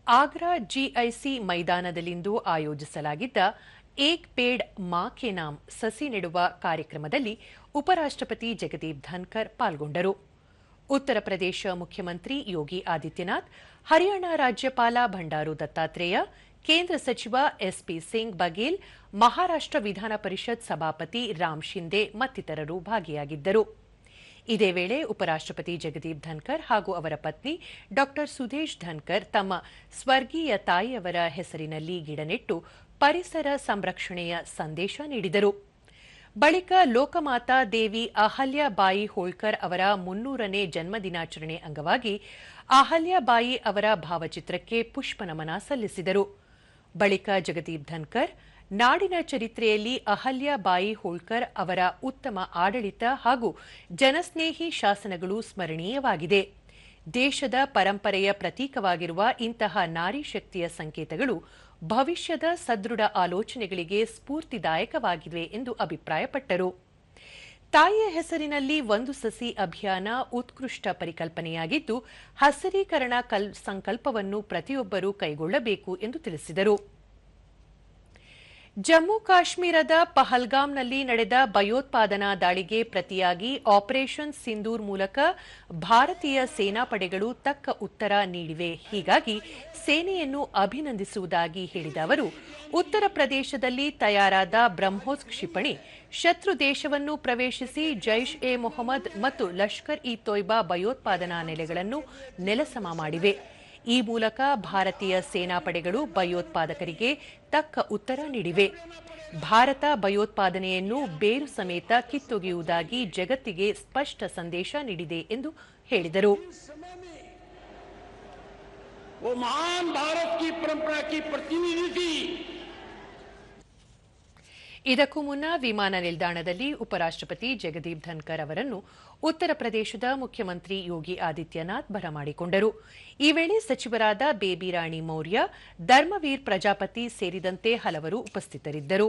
ಆಗ್ರಾ ಜಿಐಸಿ ಮೈದಾನದಲ್ಲಿಂದು ಆಯೋಜಿಸಲಾಗಿದ್ದ ಏಕ್ ಪೇಡ್ ಮಾ ಕೆ ನಾಮ್ ಸಸಿ ನೆಡುವ ಕಾರ್ಯಕ್ರಮದಲ್ಲಿ ಉಪರಾಷ್ಟ್ರಪತಿ ಜಗದೀಪ್ ಧನ್ಕರ್ ಪಾಲ್ಗೊಂಡರು. ಉತ್ತರ ಪ್ರದೇಶ ಮುಖ್ಯಮಂತ್ರಿ ಯೋಗಿ ಆದಿತ್ಯನಾಥ್, ಹರಿಯಾಣ ರಾಜ್ಯಪಾಲ ಬಂಡಾರು ದತ್ತಾತ್ರೇಯ, ಕೇಂದ್ರ ಸಚಿವ ಎಸ್ಪಿ ಸಿಂಗ್ ಬಘೇಲ್, ಮಹಾರಾಷ್ಟ್ರ ವಿಧಾನ ಪರಿಷತ್ ಸಭಾಪತಿ ರಾಮ್ ಶಿಂದೆ ಮತ್ತಿತರರು ಭಾಗಿಯಾಗಿದ್ದರು. ಇದೇ ವೇಳೆ ಉಪರಾಷ್ಟ್ರಪತಿ ಜಗದೀಪ್ ಧನ್ಕರ್ ಹಾಗೂ ಅವರ ಪತ್ನಿ ಡಾ ಸುದೇಶ್ ಧನ್ಕರ್ ತಮ್ಮ ಸ್ವರ್ಗೀಯ ತಾಯಿಯವರ ಹೆಸರಿನಲ್ಲಿ ಗಿಡ ನೆಟ್ಟು ಪರಿಸರ ಸಂರಕ್ಷಣೆಯ ಸಂದೇಶ ನೀಡಿದರು. ಬಳಿಕ ಲೋಕಮಾತಾ ದೇವಿ ಅಹಲ್ಯಾಬಾಯಿ ಹೋಳ್ಕರ್ ಅವರ 300ನೇ ಜನ್ಮದಿನಾಚರಣೆ ಅಂಗವಾಗಿ ಅಹಲ್ಯಾಬಾಯಿ ಅವರ ಭಾವಚಿತ್ರಕ್ಕೆ ಪುಷ್ಪನಮನ ಸಲ್ಲಿಸಿದರು. ಬಳಿಕ ಜಗದೀಪ್ ಧನ್ಕರ್, ನಾಡಿನ ಚರಿತ್ರೆಯಲ್ಲಿ ಅಹಲ್ಯಾಬಾಯಿ ಹೋಳ್ಕರ್ ಅವರ ಉತ್ತಮ ಆಡಳಿತ ಹಾಗೂ ಜನಸ್ನೇಹಿ ಶಾಸನಗಳು ಸ್ಮರಣೀಯವಾಗಿದೆ. ದೇಶದ ಪರಂಪರೆಯ ಪ್ರತೀಕವಾಗಿರುವ ಇಂತಹ ನಾರಿ ಶಕ್ತಿಯ ಸಂಕೇತಗಳು ಭವಿಷ್ಯದ ಸದೃಢ ಆಲೋಚನೆಗಳಿಗೆ ಸ್ಫೂರ್ತಿದಾಯಕವಾಗಿವೆ ಎಂದು ಅಭಿಪ್ರಾಯಪಟ್ಟರು. ತಾಯಿಯ ಹೆಸರಿನಲ್ಲಿ ಒಂದು ಸಸಿ ಅಭಿಯಾನ ಉತ್ಕೃಷ್ಟ ಪರಿಕಲ್ಪನೆಯಾಗಿದ್ದು, ಹಸಿರೀಕರಣ ಸಂಕಲ್ಪವನ್ನು ಪ್ರತಿಯೊಬ್ಬರೂ ಕೈಗೊಳ್ಳಬೇಕು ಎಂದು ತಿಳಿಸಿದರು. ಜಮ್ಮು ಕಾಶ್ಮೀರದ ಪಹಲ್ಗಾಮ್ನಲ್ಲಿ ನಡೆದ ಭಯೋತ್ಪಾದನಾ ದಾಳಿಗೆ ಪ್ರತಿಯಾಗಿ ಆಪರೇಷನ್ ಸಿಂಧೂರ್ ಮೂಲಕ ಭಾರತೀಯ ಸೇನಾಪಡೆಗಳು ತಕ್ಕ ಉತ್ತರ ನೀಡಿವೆ. ಹೀಗಾಗಿ ಸೇನೆಯನ್ನು ಅಭಿನಂದಿಸುವುದಾಗಿ ಹೇಳಿದ ಅವರು, ಉತ್ತರ ಪ್ರದೇಶದಲ್ಲಿ ತಯಾರಾದ ಬ್ರಹ್ಮೋಸ್ ಕ್ಷಿಪಣಿ ಶತ್ರು ದೇಶವನ್ನು ಪ್ರವೇಶಿಸಿ ಜೈಷ್ ಎ ಮೊಹಮ್ಮದ್ ಮತ್ತು ಲಷ್ಕರ್ ಇ ತೊಯ್ಬಾ ಭಯೋತ್ಪಾದನಾ ನೆಲೆಗಳನ್ನು ನೆಲಸಮ ಮಾಡಿವೆ. ಈ ಮೂಲಕ ಭಾರತೀಯ ಸೇನಾಪಡೆಗಳು ಭಯೋತ್ಪಾದಕರಿಗೆ ತಕ್ಕ ಉತ್ತರ ನೀಡಿವೆ. ಭಾರತ ಭಯೋತ್ಪಾದನೆಯನ್ನು ಬೇರು ಸಮೇತ ಕಿತ್ತೊಗೆಯುವುದಾಗಿ ಜಗತ್ತಿಗೆ ಸ್ಪಷ್ಟ ಸಂದೇಶ ನೀಡಿದೆ ಎಂದು ಹೇಳಿದರು. ಇದಕ್ಕೂ ಮುನ್ನ ವಿಮಾನ ನಿಲ್ದಾಣದಲ್ಲಿ ಉಪರಾಷ್ಟ್ರಪತಿ ಜಗದೀಪ್ ಧನ್ಕರ್ ಅವರನ್ನು ಉತ್ತರ ಪ್ರದೇಶದ ಮುಖ್ಯಮಂತ್ರಿ ಯೋಗಿ ಆದಿತ್ಯನಾಥ್ ಬರಮಾಡಿಕೊಂಡರು. ಈ ವೇಳೆ ಸಚಿವರಾದ ಬೇಬಿ ರಾಣಿ ಮೌರ್ಯ, ಧರ್ಮವೀರ್ ಪ್ರಜಾಪತಿ ಸೇರಿದಂತೆ ಹಲವರು ಉಪಸ್ಥಿತರಿದ್ದರು.